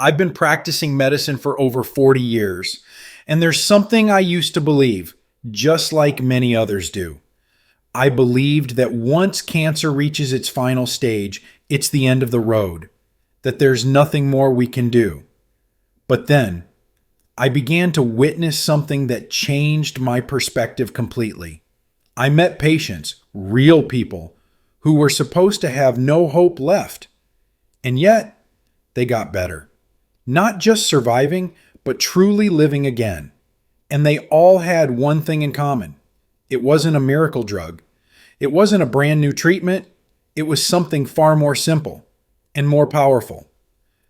I've been practicing medicine for over 40 years, and there's something I used to believe, just like many others do. I believed that once cancer reaches its final stage, it's the end of the road, that there's nothing more we can do. But then, I began to witness something that changed my perspective completely. I met patients, real people, who were supposed to have no hope left. And yet, they got better. Not just surviving, but truly living again. And they all had one thing in common. It wasn't a miracle drug. It wasn't a brand new treatment. It was something far more simple and more powerful.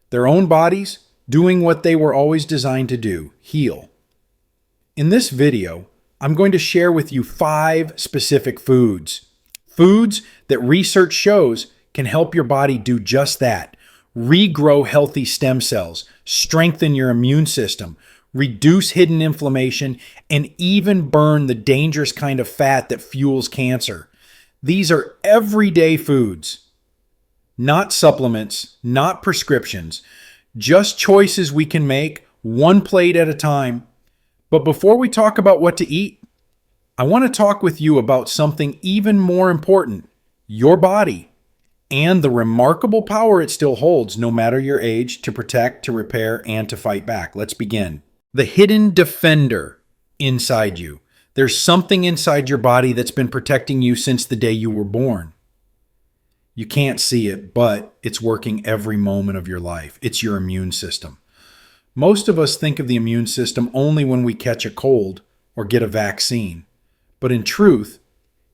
Their own bodies doing what they were always designed to do, heal. In this video, I'm going to share with you 5 specific foods. Foods that research shows can help your body do just that. Regrow healthy stem cells, strengthen your immune system, reduce hidden inflammation, and even burn the dangerous kind of fat that fuels cancer. These are everyday foods, not supplements, not prescriptions, just choices we can make one plate at a time. But before we talk about what to eat, I want to talk with you about something even more important, your body, and the remarkable power it still holds no matter your age to protect, to repair, and to fight back. Let's begin. The hidden defender inside you. There's something inside your body that's been protecting you since the day you were born. You can't see it, but it's working every moment of your life. It's your immune system. Most of us think of the immune system only when we catch a cold or get a vaccine. But in truth,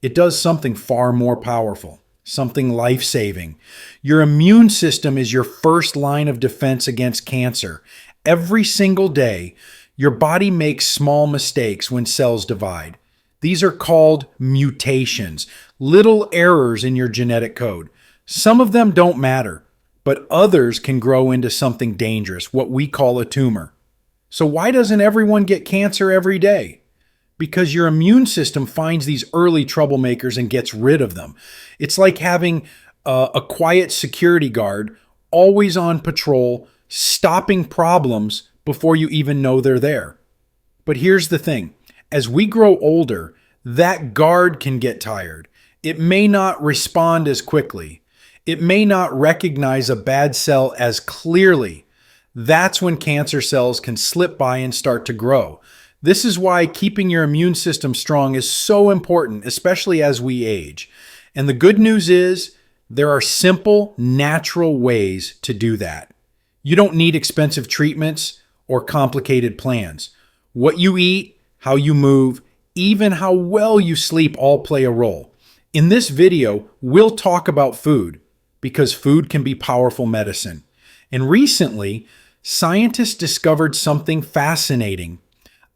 it does something far more powerful, something life-saving. Your immune system is your first line of defense against cancer. Every single day, your body makes small mistakes when cells divide. These are called mutations, little errors in your genetic code. Some of them don't matter, but others can grow into something dangerous, what we call a tumor. So why doesn't everyone get cancer every day? Because your immune system finds these early troublemakers and gets rid of them. It's like having a quiet security guard always on patrol, stopping problems before you even know they're there. But here's the thing. As we grow older, that guard can get tired. It may not respond as quickly. It may not recognize a bad cell as clearly. That's when cancer cells can slip by and start to grow. This is why keeping your immune system strong is so important, especially as we age. And the good news is there are simple, natural ways to do that. You don't need expensive treatments or complicated plans. What you eat, how you move, even how well you sleep all play a role. In this video, we'll talk about food because food can be powerful medicine. And recently, scientists discovered something fascinating.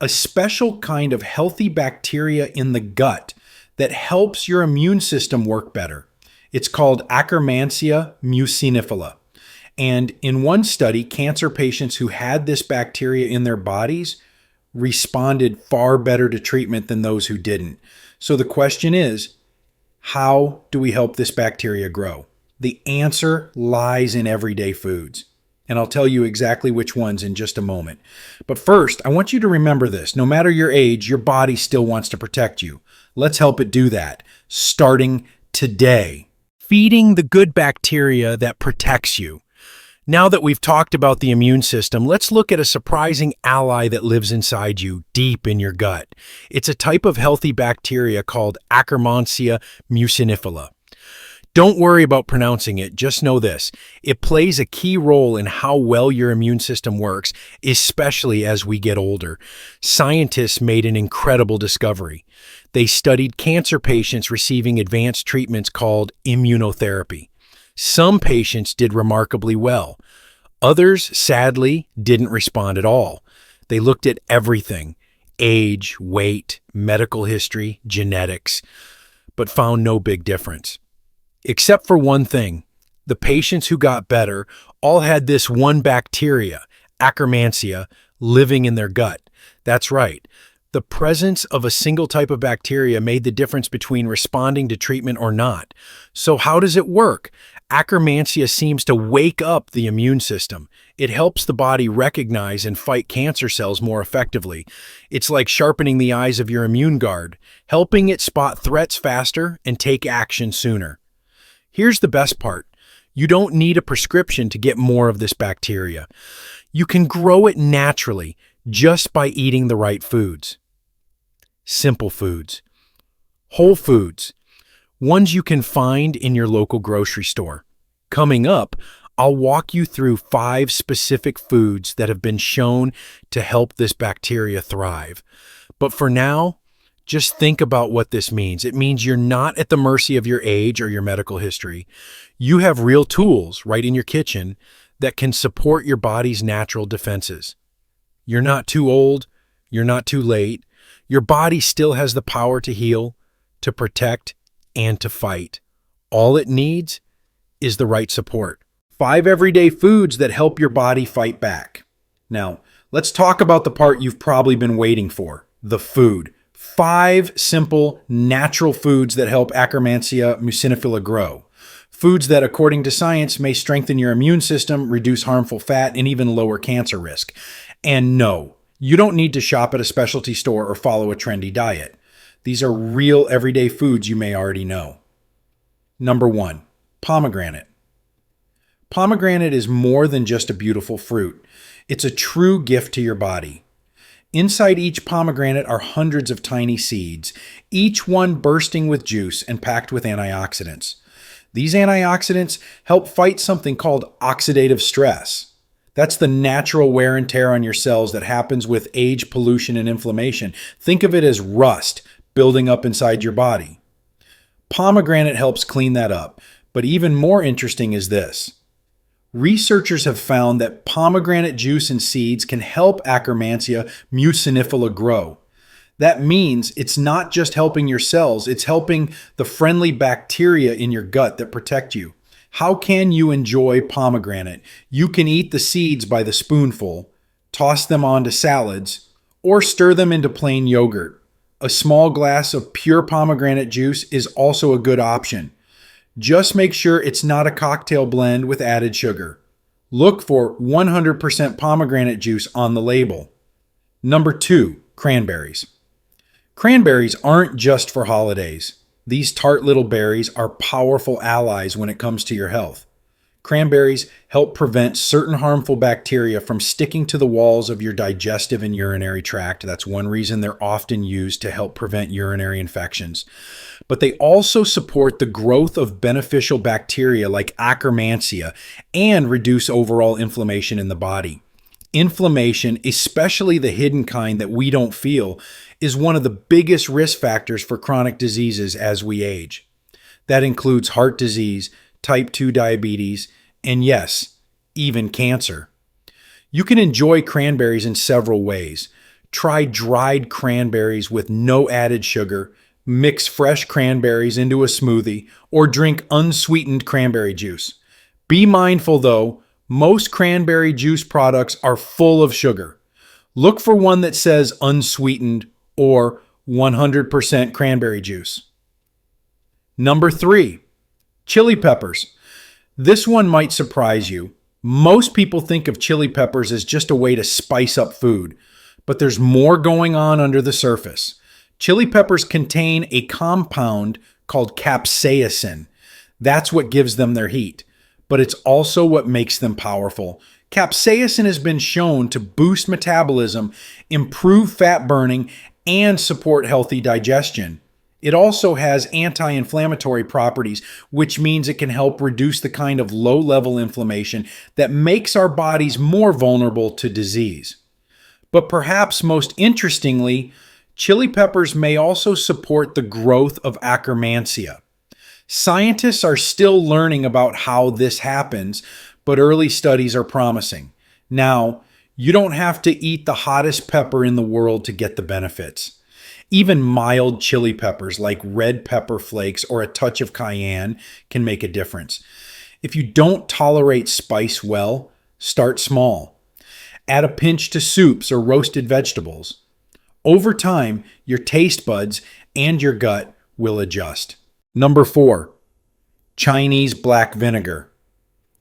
A special kind of healthy bacteria in the gut that helps your immune system work better. It's called Akkermansia mucinifila. And in one study, cancer patients who had this bacteria in their bodies responded far better to treatment than those who didn't. So the question is, how do we help this bacteria grow? The answer lies in everyday foods. And I'll tell you exactly which ones in just a moment. But first, I want you to remember this. No matter your age, your body still wants to protect you. Let's help it do that, starting today. Feeding the good bacteria that protects you. Now that we've talked about the immune system, let's look at a surprising ally that lives inside you, deep in your gut. It's a type of healthy bacteria called Akkermansia mucinifila. Don't worry about pronouncing it, just know this. It plays a key role in how well your immune system works, especially as we get older. Scientists made an incredible discovery. They studied cancer patients receiving advanced treatments called immunotherapy. Some patients did remarkably well. Others, sadly, didn't respond at all. They looked at everything: age, weight, medical history, genetics, but found no big difference. Except for one thing. The patients who got better all had this one bacteria, Akkermansia, living in their gut. That's right. The presence of a single type of bacteria made the difference between responding to treatment or not. So how does it work? Akkermansia seems to wake up the immune system. It helps the body recognize and fight cancer cells more effectively. It's like sharpening the eyes of your immune guard, helping it spot threats faster and take action sooner. Here's the best part. You don't need a prescription to get more of this bacteria. You can grow it naturally just by eating the right foods. Simple foods. Whole foods. Ones you can find in your local grocery store. Coming up, I'll walk you through 5 specific foods that have been shown to help this bacteria thrive. But for now, just think about what this means. It means you're not at the mercy of your age or your medical history. You have real tools right in your kitchen that can support your body's natural defenses. You're not too old. You're not too late. Your body still has the power to heal, to protect, and to fight. All it needs is the right support. 5 everyday foods that help your body fight back. Now, let's talk about the part you've probably been waiting for, the food. 5 simple, natural foods that help Akkermansia muciniphila grow. Foods that, according to science, may strengthen your immune system, reduce harmful fat, and even lower cancer risk. And no, you don't need to shop at a specialty store or follow a trendy diet. These are real everyday foods you may already know. Number 1, pomegranate. Pomegranate is more than just a beautiful fruit. It's a true gift to your body. Inside each pomegranate are hundreds of tiny seeds, each one bursting with juice and packed with antioxidants. These antioxidants help fight something called oxidative stress. That's the natural wear and tear on your cells that happens with age, pollution, and inflammation. Think of it as rust building up inside your body. Pomegranate helps clean that up, but even more interesting is this. Researchers have found that pomegranate juice and seeds can help Akkermansia muciniphila grow. That means it's not just helping your cells, it's helping the friendly bacteria in your gut that protect you. How can you enjoy pomegranate? You can eat the seeds by the spoonful, toss them onto salads, or stir them into plain yogurt. A small glass of pure pomegranate juice is also a good option. Just make sure it's not a cocktail blend with added sugar. Look for 100% pomegranate juice on the label. Number 2, cranberries. Cranberries aren't just for holidays. These tart little berries are powerful allies when it comes to your health. Cranberries help prevent certain harmful bacteria from sticking to the walls of your digestive and urinary tract. That's one reason they're often used to help prevent urinary infections. But they also support the growth of beneficial bacteria like Akkermansia and reduce overall inflammation in the body. Inflammation, especially the hidden kind that we don't feel, is one of the biggest risk factors for chronic diseases as we age. That includes heart disease, type 2 diabetes, and yes, even cancer. You can enjoy cranberries in several ways. Try dried cranberries with no added sugar, mix fresh cranberries into a smoothie, or drink unsweetened cranberry juice. Be mindful though, most cranberry juice products are full of sugar. Look for one that says unsweetened or 100% cranberry juice. Number 3, chili peppers. This one might surprise you. Most people think of chili peppers as just a way to spice up food, but there's more going on under the surface. Chili peppers contain a compound called capsaicin. That's what gives them their heat, but it's also what makes them powerful. Capsaicin has been shown to boost metabolism, improve fat burning, and support healthy digestion. It also has anti-inflammatory properties, which means it can help reduce the kind of low-level inflammation that makes our bodies more vulnerable to disease. But perhaps most interestingly, chili peppers may also support the growth of Akkermansia. Scientists are still learning about how this happens, but early studies are promising. Now, you don't have to eat the hottest pepper in the world to get the benefits. Even mild chili peppers like red pepper flakes or a touch of cayenne can make a difference. If you don't tolerate spice well, start small. Add a pinch to soups or roasted vegetables. Over time, your taste buds and your gut will adjust. Number 4, Chinese black vinegar.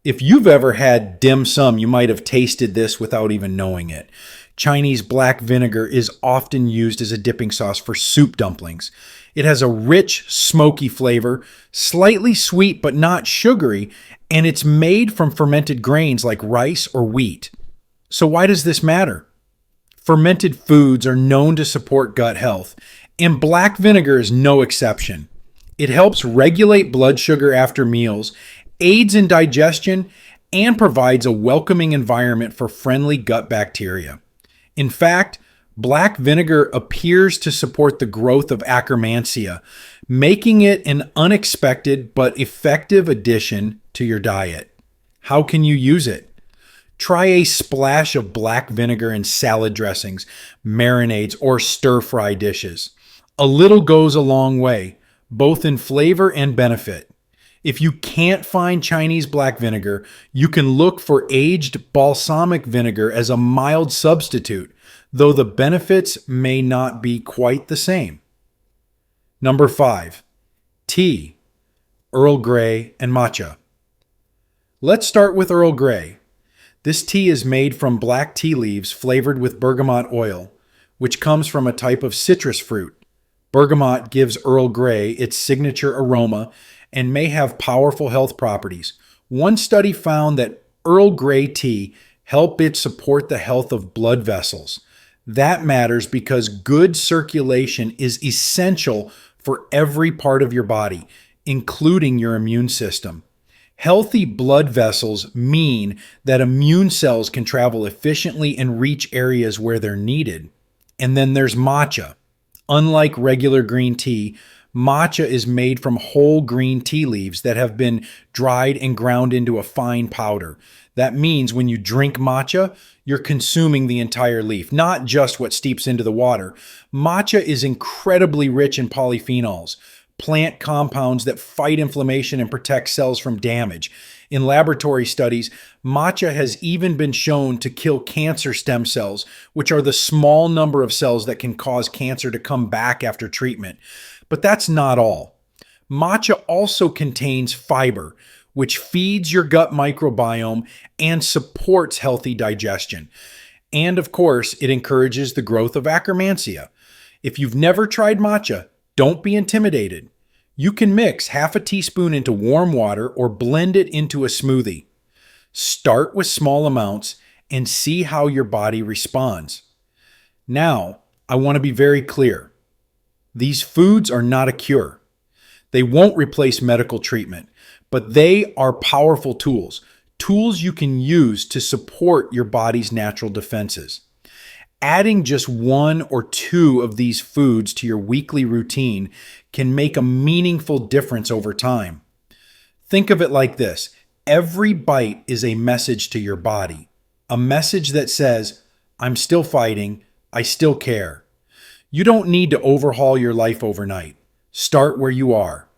If you've ever had dim sum, you might have tasted this without even knowing it. Chinese black vinegar is often used as a dipping sauce for soup dumplings. It has a rich, smoky flavor, slightly sweet but not sugary, and it's made from fermented grains like rice or wheat. So why does this matter? Fermented foods are known to support gut health, and black vinegar is no exception. It helps regulate blood sugar after meals, aids in digestion, and provides a welcoming environment for friendly gut bacteria. In fact, black vinegar appears to support the growth of Akkermansia, making it an unexpected but effective addition to your diet. How can you use it? Try a splash of black vinegar in salad dressings, marinades, or stir-fry dishes. A little goes a long way, both in flavor and benefit. If you can't find Chinese black vinegar, you can look for aged balsamic vinegar as a mild substitute, though the benefits may not be quite the same. Number 5. Tea, Earl Grey, and matcha. Let's start with Earl Grey. This tea is made from black tea leaves flavored with bergamot oil, which comes from a type of citrus fruit. Bergamot gives Earl Grey its signature aroma and may have powerful health properties. One study found that Earl Grey tea helped it support the health of blood vessels. That matters because good circulation is essential for every part of your body, including your immune system. Healthy blood vessels mean that immune cells can travel efficiently and reach areas where they're needed. And then there's matcha. Unlike regular green tea, matcha is made from whole green tea leaves that have been dried and ground into a fine powder. That means when you drink matcha, you're consuming the entire leaf, not just what steeps into the water. Matcha is incredibly rich in polyphenols, plant compounds that fight inflammation and protect cells from damage. In laboratory studies, matcha has even been shown to kill cancer stem cells, which are the small number of cells that can cause cancer to come back after treatment. But that's not all. Matcha also contains fiber, which feeds your gut microbiome and supports healthy digestion. And of course, it encourages the growth of Akkermansia. If you've never tried matcha, don't be intimidated. You can mix half a teaspoon into warm water or blend it into a smoothie. Start with small amounts and see how your body responds. Now, I want to be very clear. These foods are not a cure. They won't replace medical treatment, but they are powerful tools you can use to support your body's natural defenses. Adding just 1 or 2 of these foods to your weekly routine can make a meaningful difference over time. Think of it like this. Every bite is a message to your body, a message that says, I'm still fighting, I still care. You don't need to overhaul your life overnight. Start where you are.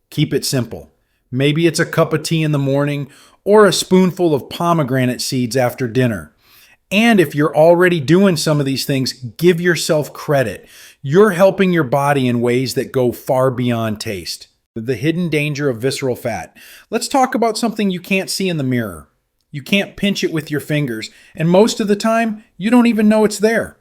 Keep it simple. Maybe it's a cup of tea in the morning or a spoonful of pomegranate seeds after dinner. And if you're already doing some of these things, give yourself credit. You're helping your body in ways that go far beyond taste. The hidden danger of visceral fat. Let's talk about something you can't see in the mirror. You can't pinch it with your fingers, and most of the time, you don't even know it's there.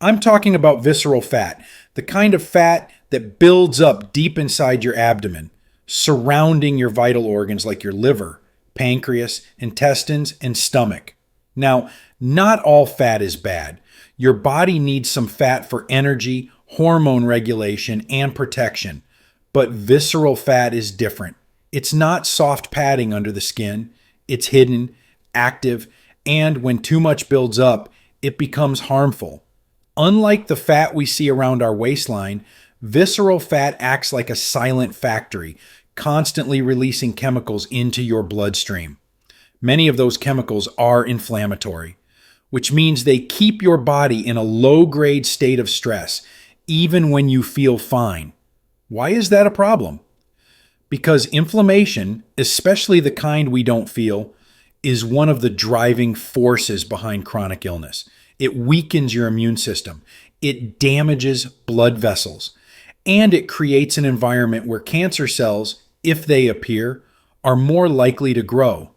I'm talking about visceral fat, the kind of fat that builds up deep inside your abdomen, surrounding your vital organs like your liver, pancreas, intestines, and stomach. Now, not all fat is bad. Your body needs some fat for energy, hormone regulation, and protection. But visceral fat is different. It's not soft padding under the skin. It's hidden, active, and when too much builds up, it becomes harmful. Unlike the fat we see around our waistline, visceral fat acts like a silent factory, constantly releasing chemicals into your bloodstream. Many of those chemicals are inflammatory, which means they keep your body in a low-grade state of stress, even when you feel fine. Why is that a problem? Because inflammation, especially the kind we don't feel, is one of the driving forces behind chronic illness. It weakens your immune system. It damages blood vessels. And it creates an environment where cancer cells, if they appear, are more likely to grow.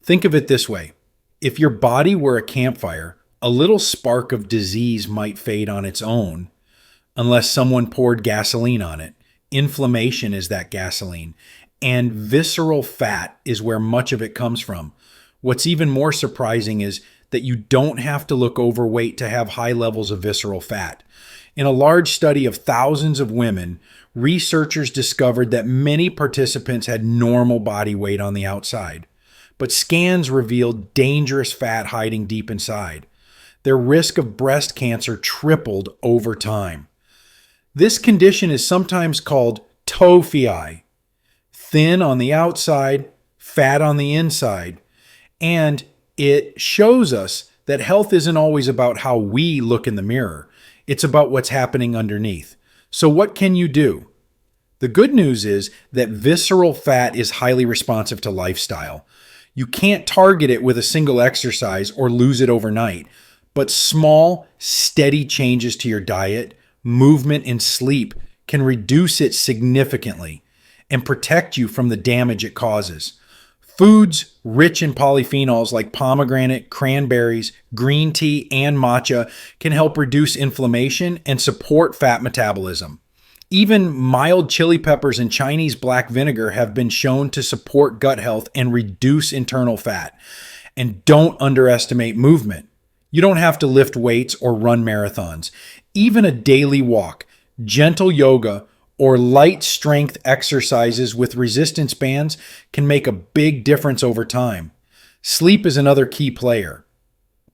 Think of it this way. If your body were a campfire, a little spark of disease might fade on its own unless someone poured gasoline on it. Inflammation is that gasoline, and visceral fat is where much of it comes from. What's even more surprising is that you don't have to look overweight to have high levels of visceral fat. In a large study of thousands of women, researchers discovered that many participants had normal body weight on the outside, but scans revealed dangerous fat hiding deep inside. Their risk of breast cancer tripled over time. This condition is sometimes called TOFI, thin on the outside, fat on the inside, and it shows us that health isn't always about how we look in the mirror. It's about what's happening underneath. So what can you do? The good news is that visceral fat is highly responsive to lifestyle. You can't target it with a single exercise or lose it overnight, but small, steady changes to your diet, movement, and sleep can reduce it significantly and protect you from the damage it causes. Foods rich in polyphenols like pomegranate, cranberries, green tea, and matcha can help reduce inflammation and support fat metabolism. Even mild chili peppers and Chinese black vinegar have been shown to support gut health and reduce internal fat. And don't underestimate movement. You don't have to lift weights or run marathons. Even a daily walk, gentle yoga, or light strength exercises with resistance bands can make a big difference over time. Sleep is another key player.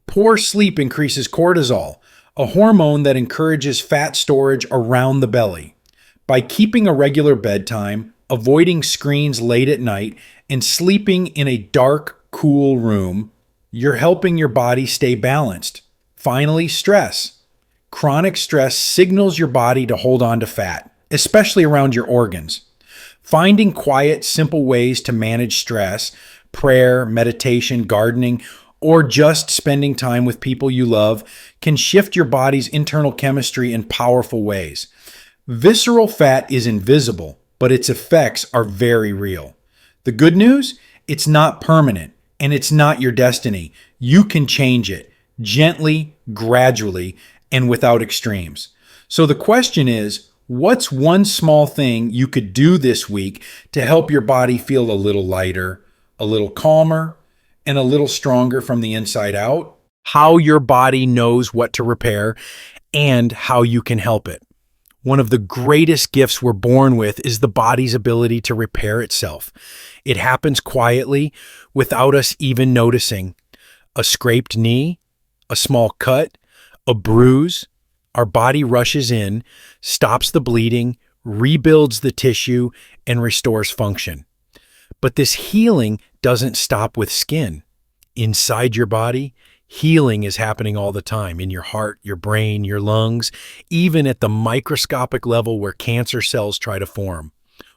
Poor sleep increases cortisol, a hormone that encourages fat storage around the belly. By keeping a regular bedtime, avoiding screens late at night, and sleeping in a dark, cool room, you're helping your body stay balanced. Finally, stress. Chronic stress signals your body to hold on to fat, especially around your organs. Finding quiet, simple ways to manage stress, prayer, meditation, gardening, or just spending time with people you love can shift your body's internal chemistry in powerful ways. Visceral fat is invisible, but its effects are very real. The good news? It's not permanent, and it's not your destiny. You can change it gently, gradually, and without extremes. So the question is, what's one small thing you could do this week to help your body feel a little lighter, a little calmer, and a little stronger from the inside out? How your body knows what to repair and how you can help it. One of the greatest gifts we're born with is the body's ability to repair itself. It happens quietly without us even noticing. A scraped knee, a small cut, a bruise, our body rushes in, stops the bleeding, rebuilds the tissue, and restores function. But this healing doesn't stop with skin. Inside your body, healing is happening all the time in your heart, your brain, your lungs, even at the microscopic level where cancer cells try to form.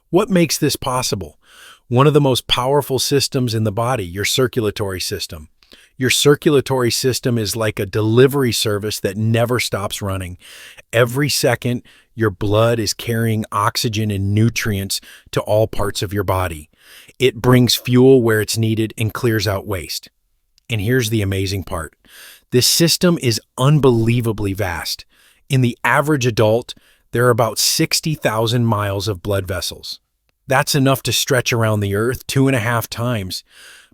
What makes this possible? One of the most powerful systems in the body, your circulatory system. Your circulatory system is like a delivery service that never stops running. Every second, your blood is carrying oxygen and nutrients to all parts of your body. It brings fuel where it's needed and clears out waste. And here's the amazing part. This system is unbelievably vast. In the average adult, there are about 60,000 miles of blood vessels. That's enough to stretch around the earth 2.5 times.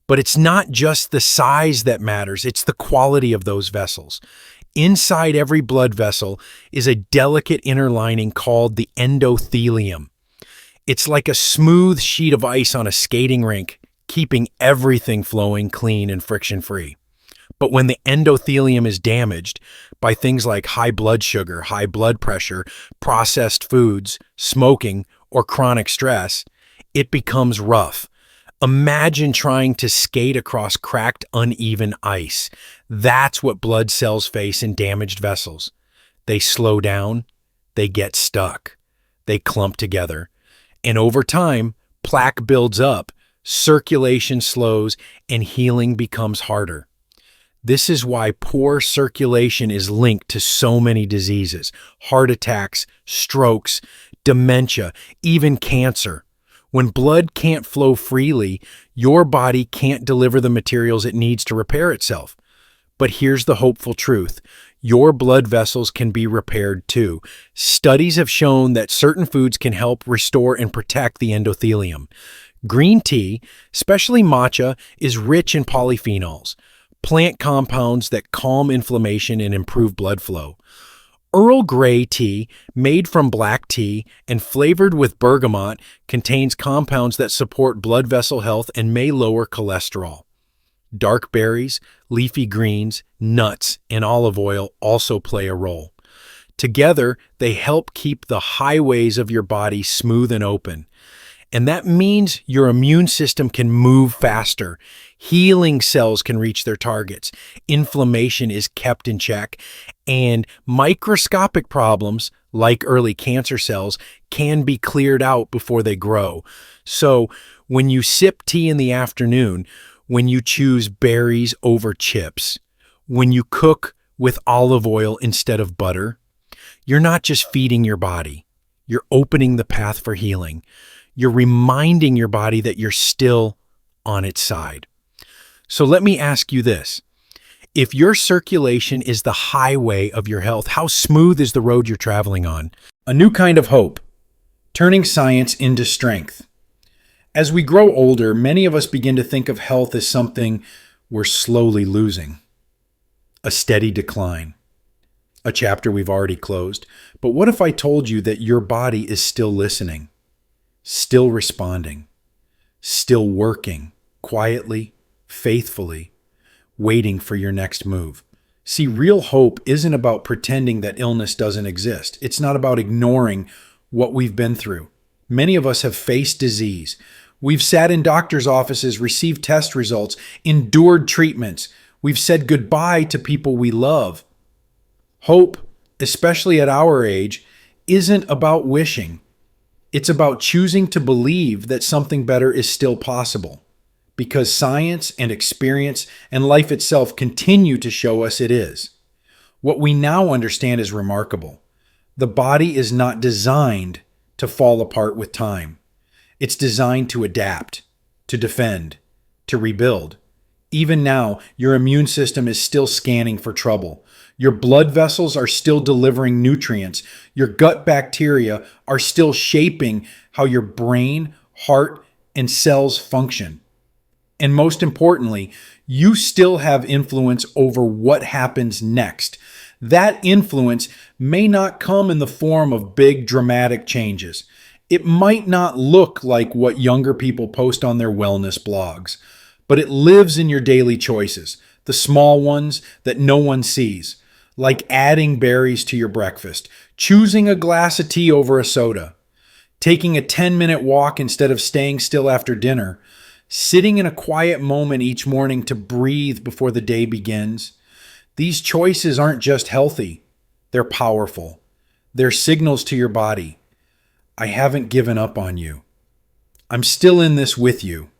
But it's not just the size that matters, it's the quality of those vessels. Inside every blood vessel is a delicate inner lining called the endothelium. It's like a smooth sheet of ice on a skating rink, keeping everything flowing clean and friction-free. But when the endothelium is damaged by things like high blood sugar, high blood pressure, processed foods, smoking, or chronic stress, it becomes rough. Imagine trying to skate across cracked, uneven ice. That's what blood cells face in damaged vessels. They slow down, they get stuck, they clump together, and over time, plaque builds up, circulation slows, and healing becomes harder. This is why poor circulation is linked to so many diseases, heart attacks, strokes, dementia, even cancer. When blood can't flow freely, your body can't deliver the materials it needs to repair itself. But here's the hopeful truth. Your blood vessels can be repaired too. Studies have shown that certain foods can help restore and protect the endothelium. Green tea, especially matcha, is rich in polyphenols, plant compounds that calm inflammation and improve blood flow. Earl Grey tea, made from black tea and flavored with bergamot, contains compounds that support blood vessel health and may lower cholesterol. Dark berries, leafy greens, nuts, and olive oil also play a role. Together, they help keep the highways of your body smooth and open. And that means your immune system can move faster. Healing cells can reach their targets. Inflammation is kept in check. And microscopic problems, like early cancer cells, can be cleared out before they grow. So when you sip tea in the afternoon, when you choose berries over chips, when you cook with olive oil instead of butter, you're not just feeding your body. You're opening the path for healing. You're reminding your body that you're still on its side. So let me ask you this. If your circulation is the highway of your health, how smooth is the road you're traveling on? A new kind of hope, turning science into strength. As we grow older, many of us begin to think of health as something we're slowly losing. A steady decline. A chapter we've already closed. But what if I told you that your body is still listening? Still responding, still working, quietly, faithfully, waiting for your next move. See, real hope isn't about pretending that illness doesn't exist. It's not about ignoring what we've been through. Many of us have faced disease. We've sat in doctors' offices, received test results, endured treatments. We've said goodbye to people we love. Hope, especially at our age, isn't about wishing. It's about choosing to believe that something better is still possible, because science and experience and life itself continue to show us it is. What we now understand is remarkable. The body is not designed to fall apart with time. It's designed to adapt, to defend, to rebuild. Even now, your immune system is still scanning for trouble. Your blood vessels are still delivering nutrients. Your gut bacteria are still shaping how your brain, heart, and cells function. And most importantly, you still have influence over what happens next. That influence may not come in the form of big dramatic changes. It might not look like what younger people post on their wellness blogs, but it lives in your daily choices, the small ones that no one sees. Like adding berries to your breakfast, choosing a glass of tea over a soda, taking a 10-minute walk instead of staying still after dinner, sitting in a quiet moment each morning to breathe before the day begins. These choices aren't just healthy, they're powerful. They're signals to your body. I haven't given up on you. I'm still in this with you.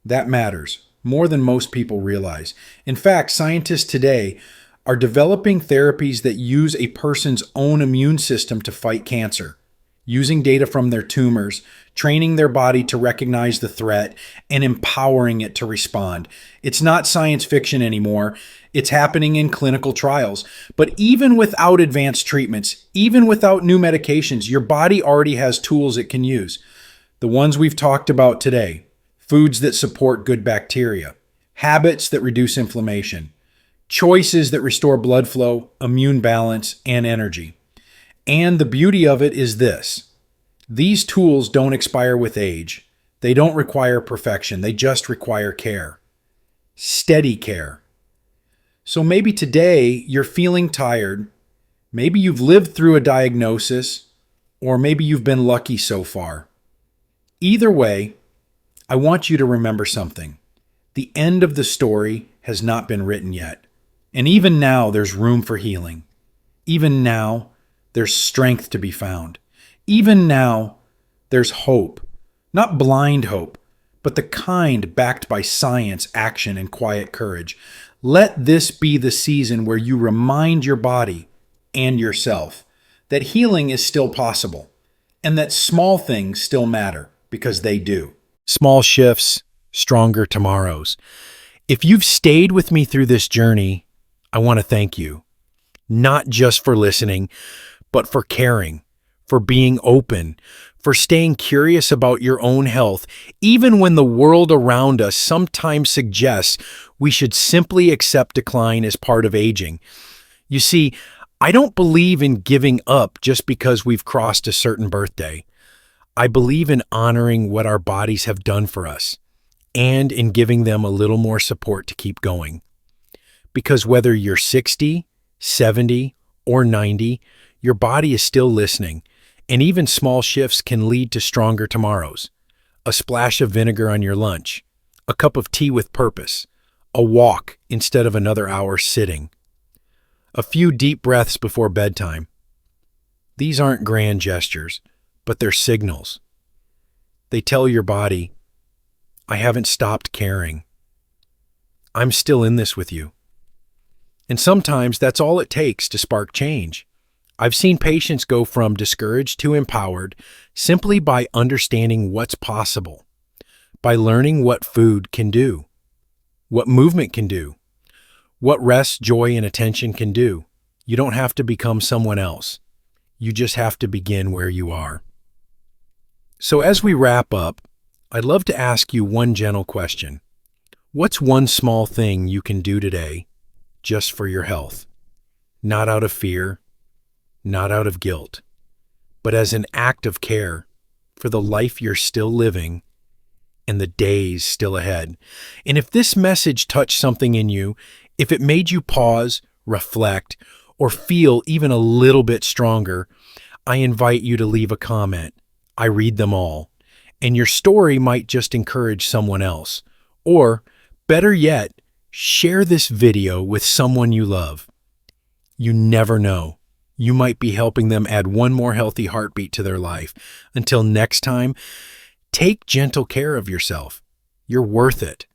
That matters more than most people realize. In fact, scientists today are developing therapies that use a person's own immune system to fight cancer, using data from their tumors, training their body to recognize the threat, and empowering it to respond. It's not science fiction anymore. It's happening in clinical trials. But even without advanced treatments, even without new medications, your body already has tools it can use. The ones we've talked about today: foods that support good bacteria, habits that reduce inflammation, choices that restore blood flow, immune balance, and energy. And the beauty of it is this: these tools don't expire with age. They don't require perfection. They just require care. Steady care. So maybe today you're feeling tired. Maybe you've lived through a diagnosis, or maybe you've been lucky so far. Either way, I want you to remember something. The end of the story has not been written yet. And even now, there's room for healing. Even now, there's strength to be found. Even now, there's hope. Not blind hope, but the kind backed by science, action, and quiet courage. Let this be the season where you remind your body and yourself that healing is still possible and that small things still matter. because they do. Small shifts, stronger tomorrows. If you've stayed with me through this journey, I want to thank you. Not just for listening, but for caring, for being open, for staying curious about your own health, even when the world around us sometimes suggests we should simply accept decline as part of aging. You see, I don't believe in giving up just because we've crossed a certain birthday. I believe in honoring what our bodies have done for us and in giving them a little more support to keep going. Because whether you're 60, 70, or 90, your body is still listening, and even small shifts can lead to stronger tomorrows. A splash of vinegar on your lunch, a cup of tea with purpose, a walk instead of another hour sitting, a few deep breaths before bedtime. These aren't grand gestures, but they're signals. They tell your body, I haven't stopped caring. I'm still in this with you. And sometimes that's all it takes to spark change. I've seen patients go from discouraged to empowered simply by understanding what's possible, by learning what food can do, what movement can do, what rest, joy, and attention can do. You don't have to become someone else. You just have to begin where you are. So as we wrap up, I'd love to ask you one gentle question. What's one small thing you can do today just for your health? Not out of fear, not out of guilt, but as an act of care for the life you're still living and the days still ahead. And if this message touched something in you, if it made you pause, reflect, or feel even a little bit stronger, I invite you to leave a comment. I read them all. And your story might just encourage someone else. Or, better yet, share this video with someone you love. You never know. You might be helping them add one more healthy heartbeat to their life. Until next time, take gentle care of yourself. You're worth it.